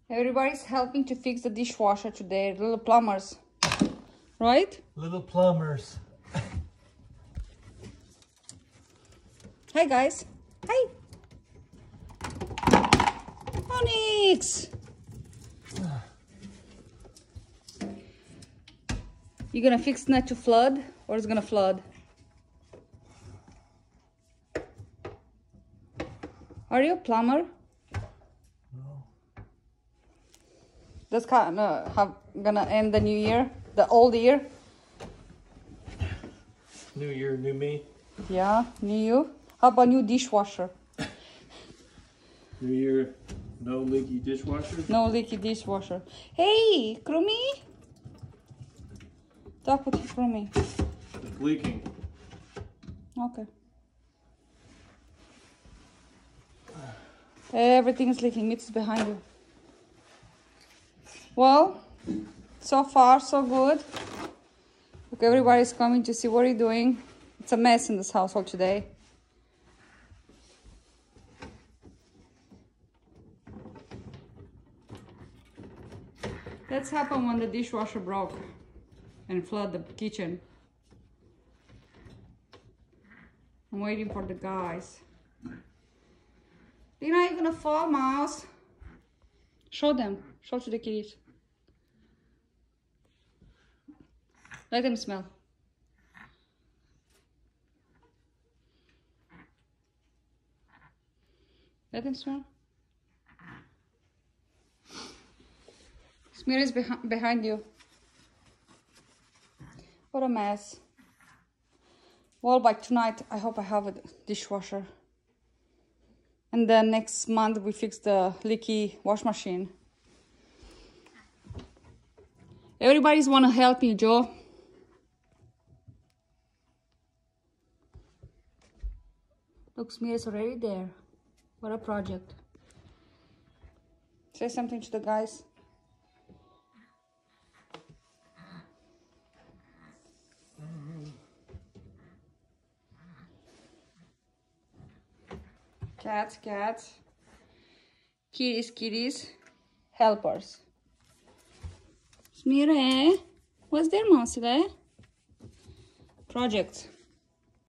Everybody's helping to fix the dishwasher today, little plumbers, right? Little plumbers. Hi guys. Hi. Onyx. You gonna fix not to flood or it's gonna flood? Are you a plumber? No. That's kind of gonna end the new year, the old year. New year, new me. Yeah, new you. How about new dishwasher? New year, no leaky dishwasher. No leaky dishwasher. Hey, Krumi. Talk with Krumi. It's leaking. Okay. Everything is leaking. Mitz is behind you. Well, so far so good. Look, everybody's coming to see what you're doing. It's a mess in this household today. That's happened when the dishwasher broke and flooded the kitchen. I'm waiting for the guys. Dina, you're gonna fall, mouse. Show them. Show to the kitties. Let them smell. Let them smell. Smear is behind you. What a mess. Well, by tonight, I hope I have a dishwasher. And then next month, we fix the leaky wash machine. Everybody's want to help me, Joe. Look, Smear is already there. What a project. Say something to the guys. Cats, cats. Kitties, kitties. Helpers. Smire, what's there, mouse? Project.